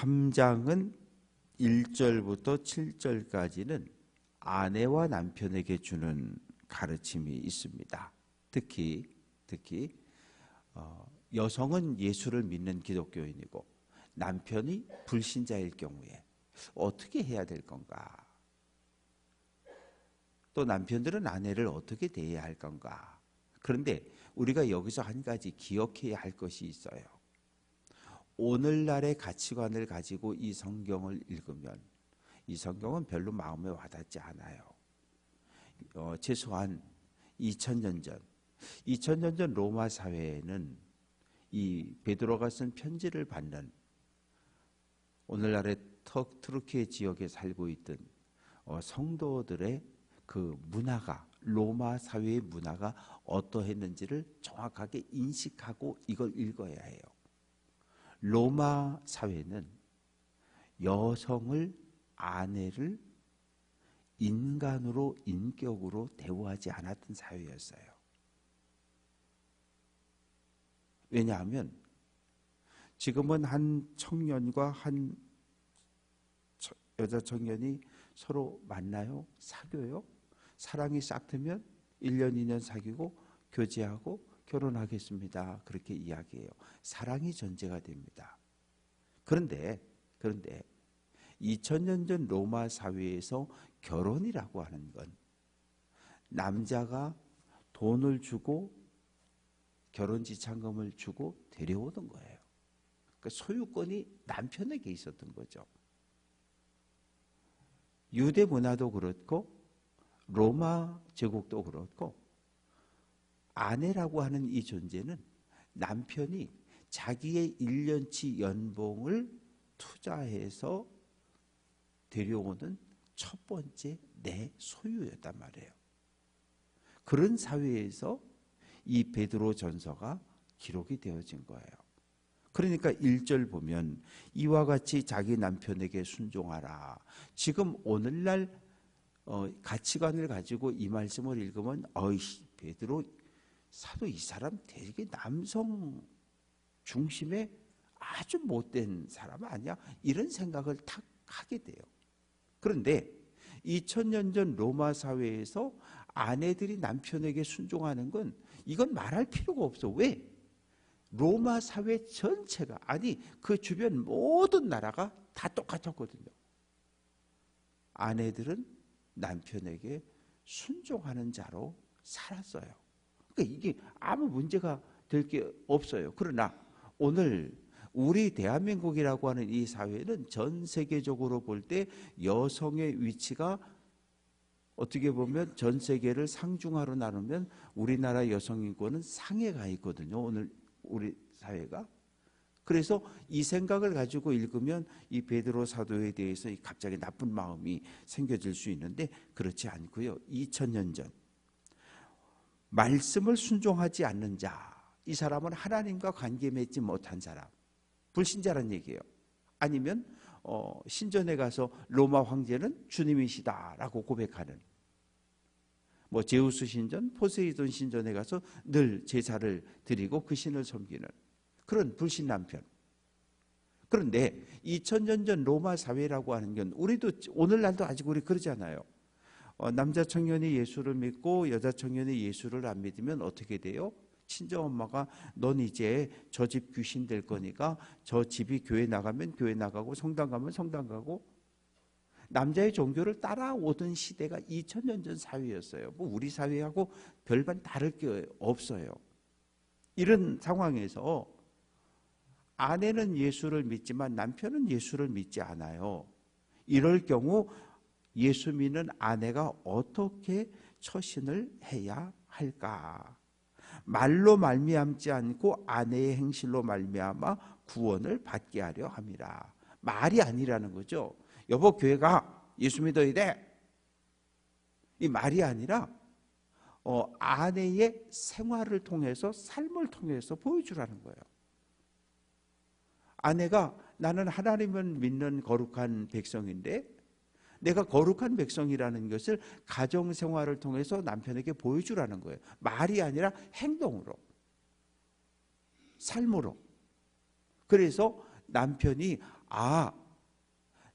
3장은 1절부터 7절까지는 아내와 남편에게 주는 가르침이 있습니다. 특히 여성은 예수를 믿는 기독교인이고 남편이 불신자일 경우에 어떻게 해야 될 건가? 또 남편들은 아내를 어떻게 대해야 할 건가? 그런데 우리가 여기서 한 가지 기억해야 할 것이 있어요. 오늘날의 가치관을 가지고 이 성경을 읽으면 이 성경은 별로 마음에 와닿지 않아요. 최소한 2000년 전 로마 사회에는 이 베드로가 쓴 편지를 받는 오늘날의 터키의 지역에 살고 있던 성도들의 그 문화가, 로마 사회의 문화가 어떠했는지를 정확하게 인식하고 이걸 읽어야 해요. 로마 사회는 여성을, 아내를 인간으로, 인격으로 대우하지 않았던 사회였어요. 왜냐하면 지금은 한 청년과 한 여자 청년이 서로 만나요? 사귀어요? 사랑이 싹 트면 1년, 2년 사귀고 교제하고 결혼하겠습니다. 그렇게 이야기해요. 사랑이 전제가 됩니다. 그런데 2000년 전 로마 사회에서 결혼이라고 하는 건 남자가 돈을 주고 결혼 지참금을 주고 데려오던 거예요. 그러니까 소유권이 남편에게 있었던 거죠. 유대 문화도 그렇고 로마 제국도 그렇고 아내라고 하는 이 존재는 남편이 자기의 1년치 연봉을 투자해서 데려오는 첫 번째 내 소유였단 말이에요. 그런 사회에서 이 베드로 전서가 기록이 되어진 거예요. 그러니까 1절 보면 이와 같이 자기 남편에게 순종하라. 지금 오늘날 가치관을 가지고 이 말씀을 읽으면 베드로 사도 이 사람 되게 남성 중심의 아주 못된 사람 아니야? 이런 생각을 탁 하게 돼요. 그런데 2000년 전 로마 사회에서 아내들이 남편에게 순종하는 건 이건 말할 필요가 없어. 왜? 로마 사회 전체가, 아니 그 주변 모든 나라가 다 똑같았거든요. 아내들은 남편에게 순종하는 자로 살았어요. 그러니까 이게 아무 문제가 될 게 없어요. 그러나 오늘 우리 대한민국이라고 하는 이 사회는 전 세계적으로 볼 때 여성의 위치가 어떻게 보면 전 세계를 상중하로 나누면 우리나라 여성 인권은 상에 가 있거든요. 오늘 우리 사회가. 그래서 이 생각을 가지고 읽으면 이 베드로 사도에 대해서 갑자기 나쁜 마음이 생겨질 수 있는데 그렇지 않고요. 2000년 전 말씀을 순종하지 않는 자, 이 사람은 하나님과 관계 맺지 못한 사람, 불신자란 얘기예요. 아니면 신전에 가서 로마 황제는 주님이시다라고 고백하는, 제우스 신전, 포세이돈 신전에 가서 늘 제사를 드리고 그 신을 섬기는 그런 불신 남편. 그런데 2000년 전 로마 사회라고 하는 건 우리도 오늘날도 아직 우리 그러잖아요. 남자 청년이 예수를 믿고 여자 청년이 예수를 안 믿으면 어떻게 돼요? 친정엄마가 넌 이제 저 집 귀신 될 거니까 저 집이 교회 나가면 교회 나가고 성당 가면 성당 가고, 남자의 종교를 따라오던 시대가 2000년 전 사회였어요. 우리 사회하고 별반 다를 게 없어요. 이런 상황에서 아내는 예수를 믿지만 남편은 예수를 믿지 않아요. 이럴 경우 예수 믿는 아내가 어떻게 처신을 해야 할까? 말로 말미암지 않고 아내의 행실로 말미암아 구원을 받게 하려 함이라. 말이 아니라는 거죠. 여보 교회 가, 예수 믿어야 돼. 이 말이 아니라 아내의 생활을 통해서, 삶을 통해서 보여주라는 거예요. 아내가 나는 하나님을 믿는 거룩한 백성인데 내가 거룩한 백성이라는 것을 가정생활을 통해서 남편에게 보여주라는 거예요. 말이 아니라 행동으로, 삶으로. 그래서 남편이 아,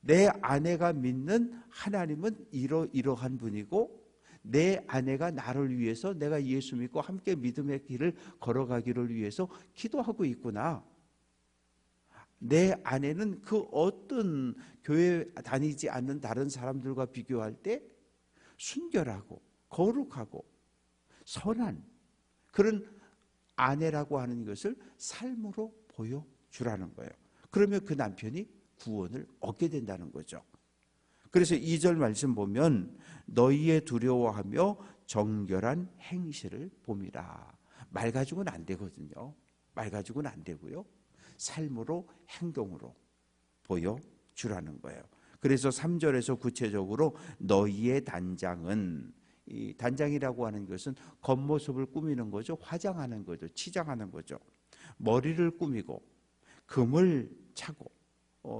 내 아내가 믿는 하나님은 이러한 분이고 내 아내가 나를 위해서 내가 예수 믿고 함께 믿음의 길을 걸어가기를 위해서 기도하고 있구나. 내 아내는 그 어떤 교회 다니지 않는 다른 사람들과 비교할 때 순결하고 거룩하고 선한 그런 아내라고 하는 것을 삶으로 보여주라는 거예요. 그러면 그 남편이 구원을 얻게 된다는 거죠. 그래서 2절 말씀 보면 너희의 두려워하며 정결한 행실을 봄이라. 말 가지고는 안 되거든요. 말 가지고는 안 되고요. 삶으로 행동으로 보여주라는 거예요. 그래서 3절에서 구체적으로 너희의 단장은, 이 단장이라고 하는 것은 겉모습을 꾸미는 거죠. 화장하는 거죠. 치장하는 거죠. 머리를 꾸미고 금을 차고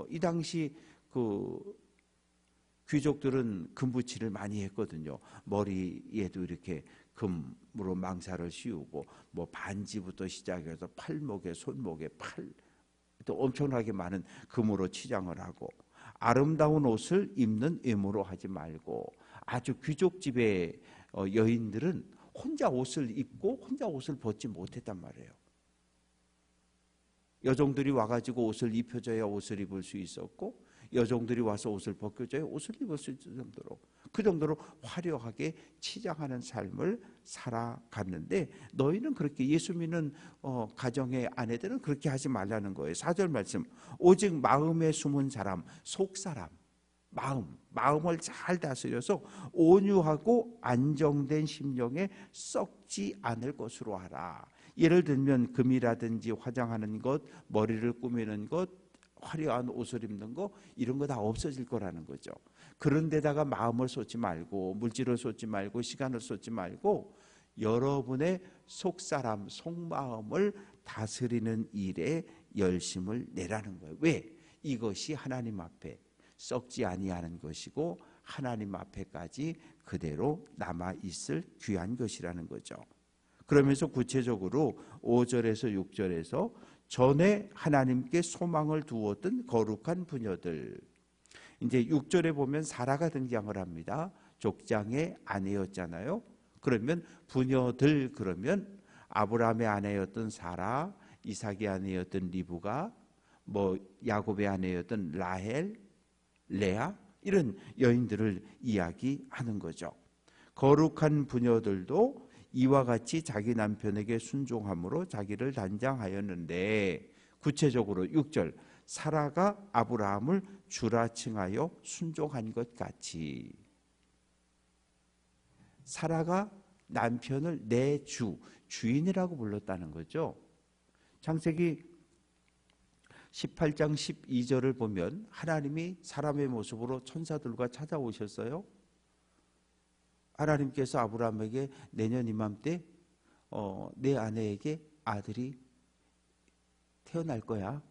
이 당시 그 귀족들은 금붙이를 많이 했거든요. 머리에도 이렇게 금으로 망사를 씌우고 뭐 반지부터 시작해서 팔목에 손목에 팔 또 엄청나게 많은 금으로 치장을 하고 아름다운 옷을 입는 외모로 하지 말고 아주 귀족 집의 여인들은 혼자 옷을 입고 혼자 옷을 벗지 못했단 말이에요. 여종들이 와가지고 옷을 입혀줘야 옷을 입을 수 있었고 여종들이 와서 옷을 벗겨줘야 옷을 입을 수 있을 정도로 그 정도로 화려하게 치장하는 삶을 살아갔는데 너희는 그렇게 예수 믿는 가정의 아내들은 그렇게 하지 말라는 거예요. 4절 말씀 오직 마음에 숨은 사람 속사람 마음을 잘 다스려서 온유하고 안정된 심령에 썩지 않을 것으로 하라. 예를 들면 금이라든지 화장하는 것, 머리를 꾸미는 것, 화려한 옷을 입는 거 이런 거 다 없어질 거라는 거죠. 그런 데다가 마음을 쏟지 말고 물질을 쏟지 말고 시간을 쏟지 말고 여러분의 속사람, 속마음을 다스리는 일에 열심을 내라는 거예요. 왜? 이것이 하나님 앞에 썩지 아니하는 것이고 하나님 앞에까지 그대로 남아있을 귀한 것이라는 거죠. 그러면서 구체적으로 5절에서 6절에서 전에 하나님께 소망을 두었던 거룩한 부녀들, 이제 6절에 보면 사라가 등장을 합니다. 족장의 아내였잖아요. 그러면 부녀들 그러면 아브라함의 아내였던 사라, 이삭의 아내였던 리브가, 뭐 야곱의 아내였던 라헬, 레아 이런 여인들을 이야기하는 거죠. 거룩한 부녀들도 이와 같이 자기 남편에게 순종함으로 자기를 단장하였는데 구체적으로 6절 사라가 아브라함을 주라 칭하여 순종한 것 같이 사라가 남편을 내 주인이라고 불렀다는 거죠. 창세기 18장 12절을 보면 하나님이 사람의 모습으로 천사들과 찾아오셨어요. 하나님께서 아브라함에게 내년 이맘때 내 아내에게 아들이 태어날 거야.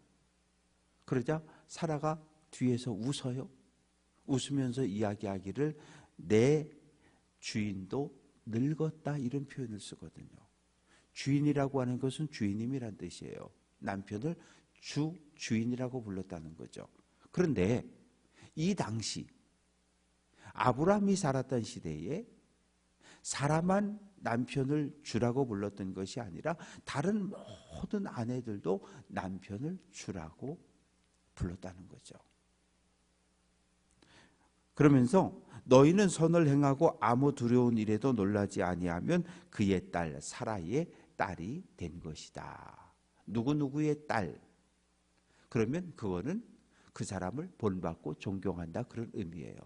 그러자 사라가 뒤에서 웃어요. 웃으면서 이야기하기를 내 주인도 늙었다 이런 표현을 쓰거든요. 주인이라고 하는 것은 주인님이란 뜻이에요. 남편을 주인이라고 불렀다는 거죠. 그런데 이 당시 아브라함이 살았던 시대에 사람만 남편을 주라고 불렀던 것이 아니라 다른 모든 아내들도 남편을 주라고 불렀다는 거죠. 그러면서 너희는 선을 행하고 아무 두려운 일에도 놀라지 아니하면 그의 딸 사라의 딸이 된 것이다. 누구누구의 딸 그러면 그거는 그 사람을 본받고 존경한다 그런 의미예요.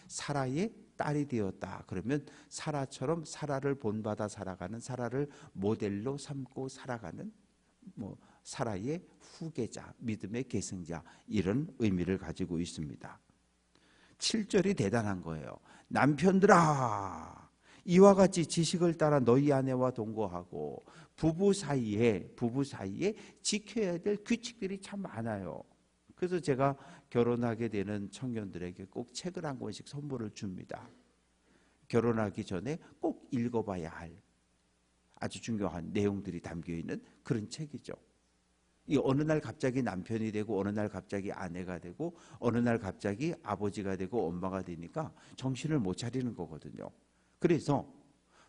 사라의 딸이 되었다 그러면 사라처럼 사라를 본받아 살아가는 사라를 모델로 삼고 살아가는 사라의 후계자 믿음의 계승자 이런 의미를 가지고 있습니다. 7절이 대단한 거예요. 남편들아 이와 같이 지식을 따라 너희 아내와 동거하고 부부 사이에 지켜야 될 규칙들이 참 많아요. 그래서 제가 결혼하게 되는 청년들에게 꼭 책을 한 권씩 선물을 줍니다. 결혼하기 전에 꼭 읽어봐야 할 아주 중요한 내용들이 담겨있는 그런 책이죠. 이 어느 날 갑자기 남편이 되고 어느 날 갑자기 아내가 되고 어느 날 갑자기 아버지가 되고 엄마가 되니까 정신을 못 차리는 거거든요. 그래서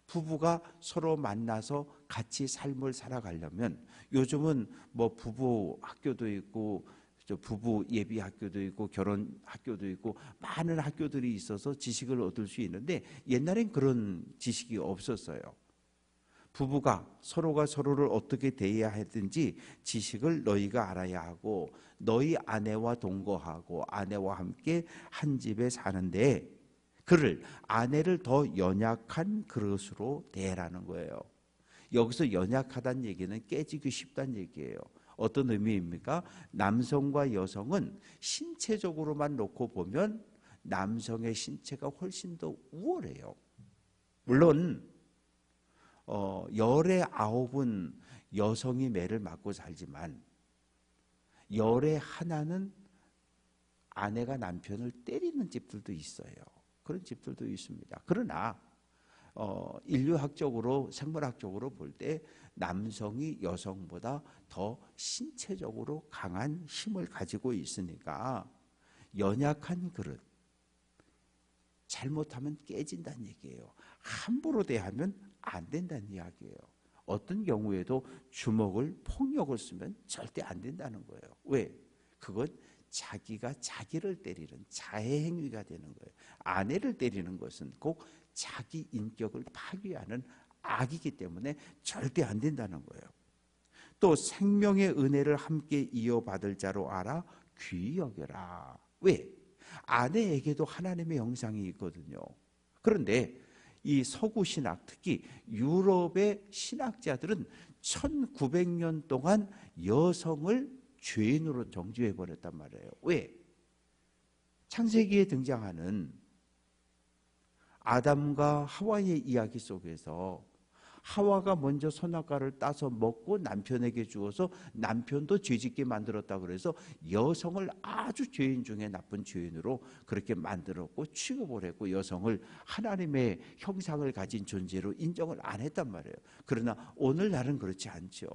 부부가 서로 만나서 같이 삶을 살아가려면 요즘은 뭐 부부 학교도 있고 부부 예비 학교도 있고 결혼 학교도 있고 많은 학교들이 있어서 지식을 얻을 수 있는데 옛날엔 그런 지식이 없었어요. 부부가 서로가 서로를 어떻게 대해야 하든지 지식을 너희가 알아야 하고 너희 아내와 동거하고 아내와 함께 한 집에 사는데 그를 아내를 더 연약한 그릇으로 대하라는 거예요. 여기서 연약하다는 얘기는 깨지기 쉽다는 얘기예요. 어떤 의미입니까? 남성과 여성은 신체적으로만 놓고 보면 남성의 신체가 훨씬 더 우월해요. 물론 열의 9은 여성이 매를 맞고 살지만 열의 하나는 아내가 남편을 때리는 집들도 있어요. 그런 집들도 있습니다. 그러나 인류학적으로 생물학적으로 볼 때 남성이 여성보다 더 신체적으로 강한 힘을 가지고 있으니까 연약한 그릇 잘못하면 깨진다는 얘기예요. 함부로 대하면 안 된다는 이야기예요. 어떤 경우에도 주먹을 폭력을 쓰면 절대 안 된다는 거예요. 왜? 그건 자기가 자기를 때리는 자해 행위가 되는 거예요. 아내를 때리는 것은 꼭 자기 인격을 파괴하는 악이기 때문에 절대 안 된다는 거예요. 또 생명의 은혜를 함께 이어받을 자로 알아 귀히 여겨라. 왜? 아내에게도 하나님의 형상이 있거든요. 그런데 이 서구 신학, 특히 유럽의 신학자들은 1900년 동안 여성을 죄인으로 정죄해 버렸단 말이에요. 왜? 창세기에 등장하는 아담과 하와의 이야기 속에서 하와가 먼저 선악과를 따서 먹고 남편에게 주어서 남편도 죄짓게 만들었다 그래서 여성을 아주 죄인 중에 나쁜 죄인으로 그렇게 만들었고 취급을 했고 여성을 하나님의 형상을 가진 존재로 인정을 안 했단 말이에요. 그러나 오늘날은 그렇지 않죠.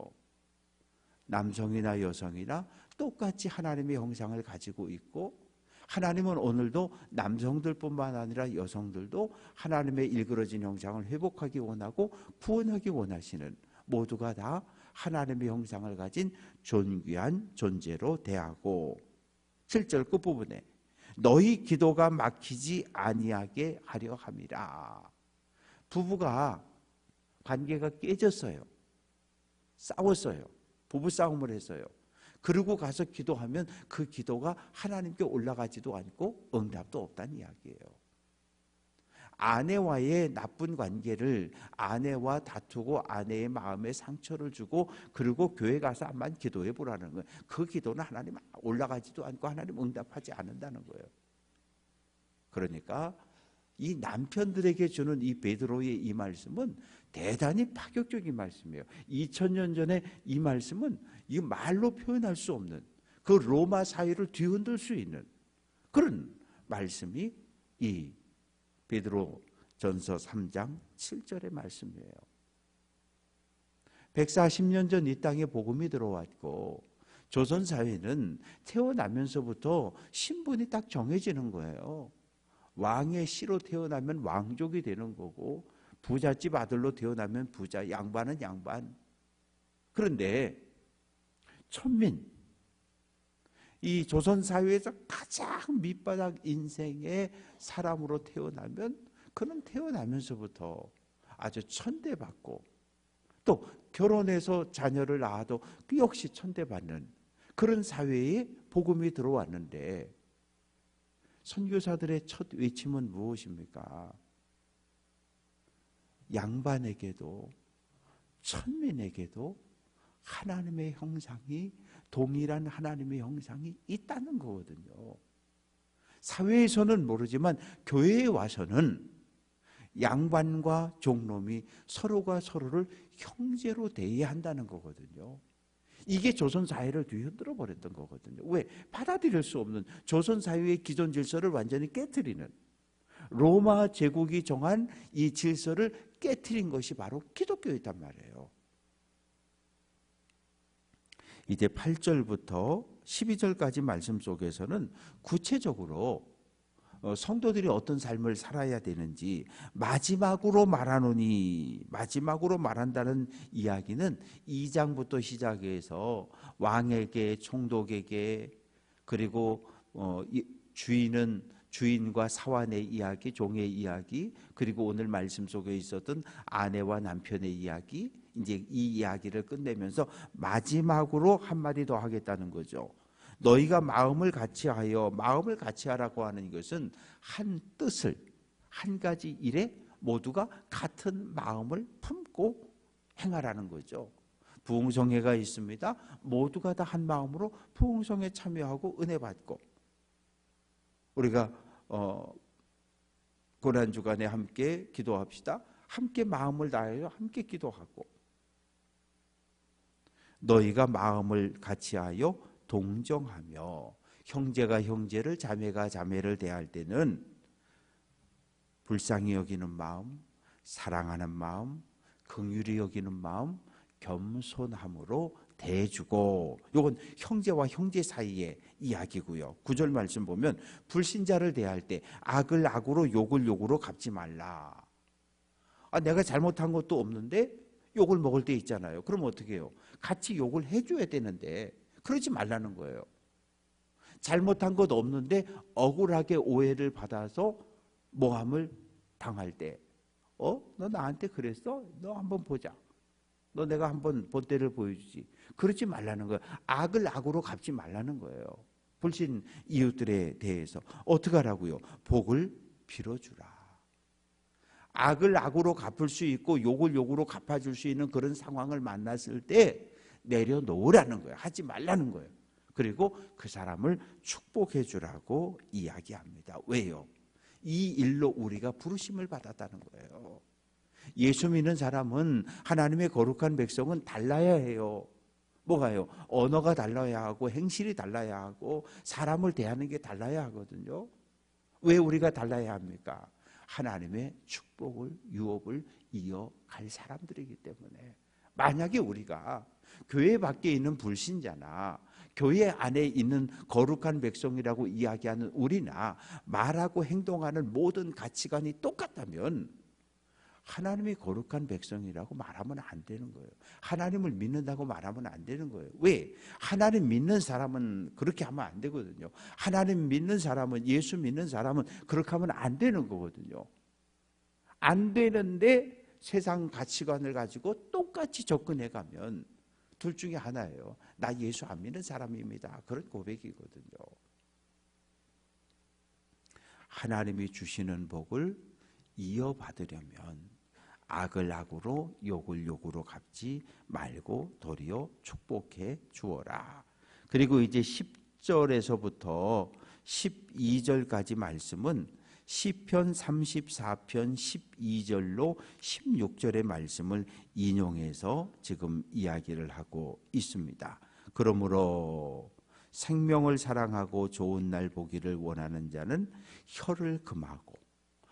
남성이나 여성이나 똑같이 하나님의 형상을 가지고 있고 하나님은 오늘도 남성들뿐만 아니라 여성들도 하나님의 일그러진 형상을 회복하기 원하고 구원하기 원하시는 모두가 다 하나님의 형상을 가진 존귀한 존재로 대하고 7절 끝부분에 너희 기도가 막히지 아니하게 하려 함이라. 부부가 관계가 깨졌어요. 싸웠어요. 부부싸움을 했어요. 그러고 가서 기도하면 그 기도가 하나님께 올라가지도 않고 응답도 없다는 이야기예요. 아내와의 나쁜 관계를 아내와 다투고 아내의 마음에 상처를 주고 그리고 교회 가서 한번 기도해 보라는 거예요. 그 기도는 하나님 올라가지도 않고 하나님 응답하지 않는다는 거예요. 그러니까 이 남편들에게 주는 이 베드로의 이 말씀은 대단히 파격적인 말씀이에요. 2000년 전에 이 말씀은 이 말로 표현할 수 없는 그 로마 사회를 뒤흔들 수 있는 그런 말씀이 이 베드로 전서 3장 7절의 말씀이에요. 140년 전 이 땅에 복음이 들어왔고 조선 사회는 태어나면서부터 신분이 딱 정해지는 거예요. 왕의 씨로 태어나면 왕족이 되는 거고 부잣집 아들로 태어나면 부자, 양반은 양반. 그런데 천민, 이 조선 사회에서 가장 밑바닥 인생의 사람으로 태어나면 그는 태어나면서부터 아주 천대받고 또 결혼해서 자녀를 낳아도 그 역시 천대받는 그런 사회에 복음이 들어왔는데 선교사들의 첫 외침은 무엇입니까? 양반에게도 천민에게도 하나님의 형상이 동일한 하나님의 형상이 있다는 거거든요. 사회에서는 모르지만 교회에 와서는 양반과 종놈이 서로가 서로를 형제로 대해야 한다는 거거든요. 이게 조선 사회를 뒤흔들어 버렸던 거거든요. 왜? 받아들일 수 없는 조선 사회의 기존 질서를 완전히 깨트리는 로마 제국이 정한 이 질서를 깨트린 것이 바로 기독교였단 말이에요. 이제 8절부터 12절까지 말씀 속에서는 구체적으로 성도들이 어떤 삶을 살아야 되는지 마지막으로 말하노니, 마지막으로 말한다는 이야기는 2장부터 시작해서 왕에게, 총독에게, 그리고 주인과 사환의 이야기, 종의 이야기, 그리고 오늘 말씀 속에 있었던 아내와 남편의 이야기, 이제 이 이야기를 끝내면서 마지막으로 한마디 더 하겠다는 거죠. 너희가 마음을 같이하여, 마음을 같이하라고 하는 것은 한 뜻을, 한 가지 일에 모두가 같은 마음을 품고 행하라는 거죠. 부흥성회가 있습니다. 모두가 다 한 마음으로 부흥성회에 참여하고 은혜 받고, 우리가 고난주간에 함께 기도합시다. 함께 마음을 다하여 함께 기도하고, 너희가 마음을 같이하여 동정하며, 형제가 형제를, 자매가 자매를 대할 때는 불쌍히 여기는 마음, 사랑하는 마음, 긍휼히 여기는 마음, 겸손함으로 대해주고, 이건 형제와 형제 사이의 이야기고요. 9절 말씀 보면 불신자를 대할 때 악을 악으로 욕을 욕으로 갚지 말라. 내가 잘못한 것도 없는데 욕을 먹을 때 있잖아요. 그럼 어떻게 해요? 같이 욕을 해줘야 되는데 그러지 말라는 거예요. 잘못한 것 없는데 억울하게 오해를 받아서 모함을 당할 때, 너 나한테 그랬어? 너 한번 보자. 너 내가 한번 본때를 보여주지. 그러지 말라는 거예요. 악을 악으로 갚지 말라는 거예요. 불신 이웃들에 대해서 어떻게 하라고요? 복을 빌어주라. 악을 악으로 갚을 수 있고 욕을 욕으로 갚아줄 수 있는 그런 상황을 만났을 때 내려놓으라는 거예요. 하지 말라는 거예요. 그리고 그 사람을 축복해 주라고 이야기합니다. 왜요? 이 일로 우리가 부르심을 받았다는 거예요. 예수 믿는 사람은, 하나님의 거룩한 백성은 달라야 해요. 뭐가요? 언어가 달라야 하고 행실이 달라야 하고 사람을 대하는 게 달라야 하거든요. 왜 우리가 달라야 합니까? 하나님의 축복을, 유업을 이어갈 사람들이기 때문에. 만약에 우리가 교회 밖에 있는 불신자나 교회 안에 있는 거룩한 백성이라고 이야기하는 우리나 말하고 행동하는 모든 가치관이 똑같다면 하나님이 거룩한 백성이라고 말하면 안 되는 거예요. 하나님을 믿는다고 말하면 안 되는 거예요. 왜? 하나님 믿는 사람은 그렇게 하면 안 되거든요. 하나님 믿는 사람은, 예수 믿는 사람은 그렇게 하면 안 되는 거거든요. 안 되는데 세상 가치관을 가지고 똑같이 접근해 가면 둘 중에 하나예요. 나 예수 안 믿는 사람입니다. 그런 고백이거든요. 하나님이 주시는 복을 이어받으려면 악을 악으로 욕을 욕으로 갚지 말고 도리어 축복해 주어라. 그리고 이제 10절에서부터 12절까지 말씀은 시편 34편 12절로 16절의 말씀을 인용해서 지금 이야기를 하고 있습니다. 그러므로 생명을 사랑하고 좋은 날 보기를 원하는 자는 혀를 금하고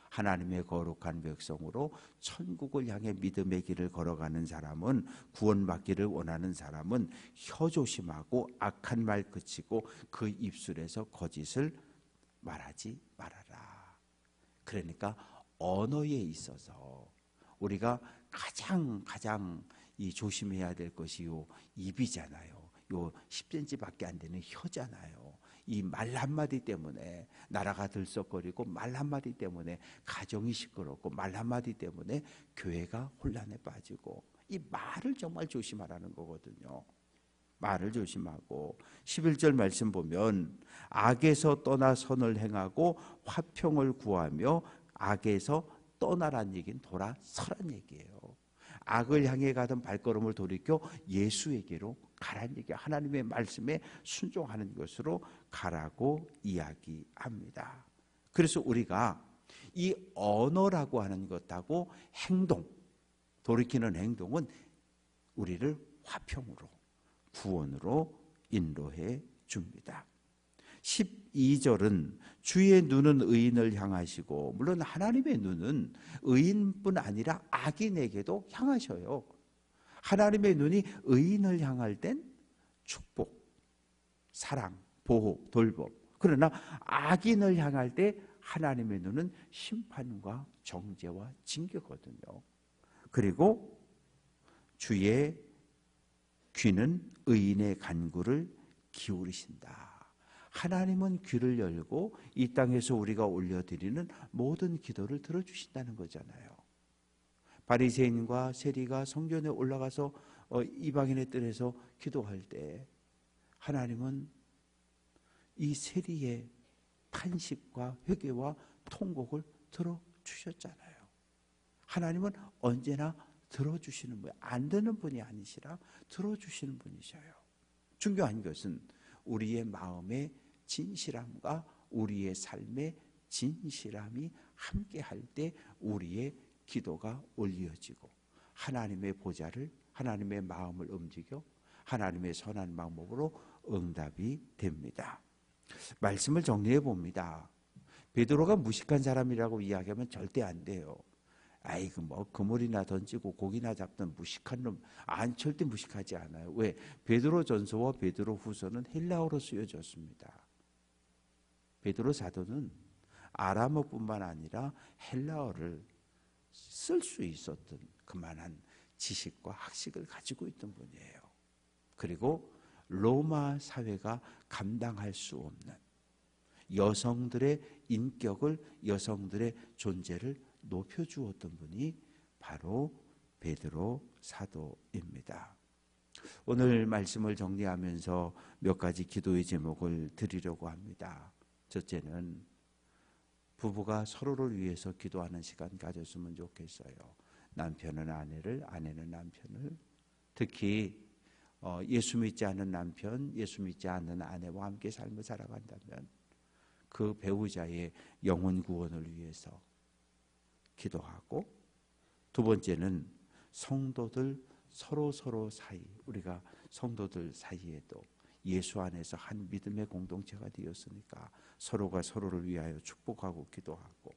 하나님의 거룩한 백성으로 천국을 향해 믿음의 길을 걸어가는 사람은, 구원받기를 원하는 사람은 혀 조심하고 악한 말 그치고 그 입술에서 거짓을 말하지 말아라. 그러니까 언어에 있어서 우리가 가장 이 조심해야 될 것이 요 입이잖아요. 요 10cm밖에 안 되는 혀잖아요. 이 말 한마디 때문에 나라가 들썩거리고, 말 한마디 때문에 가정이 시끄럽고, 말 한마디 때문에 교회가 혼란에 빠지고, 이 말을 정말 조심하라는 거거든요. 말을 조심하고 11절 말씀 보면 악에서 떠나 선을 행하고 화평을 구하며, 악에서 떠나란 얘기는 돌아서란 얘기예요. 악을 향해 가던 발걸음을 돌이켜 예수에게로 가라는 얘기예요. 하나님의 말씀에 순종하는 것으로 가라고 이야기합니다. 그래서 우리가 이 언어라고 하는 것하고 행동, 돌이키는 행동은 우리를 화평으로, 구원으로 인도해 줍니다. 12절은 주의 눈은 의인을 향하시고, 물론 하나님의 눈은 의인뿐 아니라 악인에게도 향하셔요. 하나님의 눈이 의인을 향할 땐 축복, 사랑, 보호, 돌봄. 그러나 악인을 향할 때 하나님의 눈은 심판과 정죄와 징계거든요. 그리고 주의 귀는 의인의 간구를 기울이신다. 하나님은 귀를 열고 이 땅에서 우리가 올려드리는 모든 기도를 들어주신다는 거잖아요. 바리새인과 세리가 성전에 올라가서 이방인의 뜰에서 기도할 때 하나님은 이 세리의 탄식과 회개와 통곡을 들어주셨잖아요. 하나님은 언제나 들어주시는 분, 안 듣는 분이 아니시라 들어주시는 분이셔요. 중요한 것은 우리의 마음의 진실함과 우리의 삶의 진실함이 함께할 때 우리의 기도가 올려지고 하나님의 보좌를, 하나님의 마음을 움직여 하나님의 선한 방법으로 응답이 됩니다. 말씀을 정리해 봅니다. 베드로가 무식한 사람이라고 이야기하면 절대 안 돼요. 아이고 뭐 그물이나 던지고 고기나 잡던 무식한 놈, 절대 무식하지 않아요. 왜? 베드로전서와 베드로후서는 헬라어로 쓰여졌습니다. 베드로 사도는 아람어뿐만 아니라 헬라어를 쓸 수 있었던 그만한 지식과 학식을 가지고 있던 분이에요. 그리고 로마 사회가 감당할 수 없는 여성들의 인격을, 여성들의 존재를 높여주었던 분이 바로 베드로 사도입니다. 오늘 말씀을 정리하면서 몇 가지 기도의 제목을 드리려고 합니다. 첫째는 부부가 서로를 위해서 기도하는 시간 가졌으면 좋겠어요. 남편은 아내를, 아내는 남편을. 특히 예수 믿지 않는 남편, 예수 믿지 않는 아내와 함께 삶을 살아간다면 그 배우자의 영혼 구원을 위해서 기도하고, 두 번째는 성도들 서로 사이, 우리가 성도들 사이에도 예수 안에서 한 믿음의 공동체가 되었으니까 서로가 서로를 위하여 축복하고 기도하고,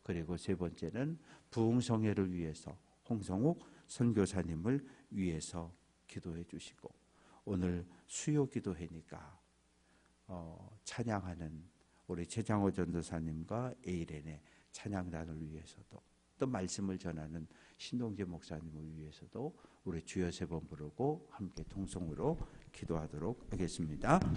그리고 세 번째는 부흥성회를 위해서 홍성욱 선교사님을 위해서 기도해 주시고, 오늘 수요 기도회니까 찬양하는 우리 최장호 전도사님과 에이렌의 찬양단을 위해서도, 또 말씀을 전하는 신동재 목사님을 위해서도 우리 주여 세 번 부르고 함께 통성으로 기도하도록 하겠습니다.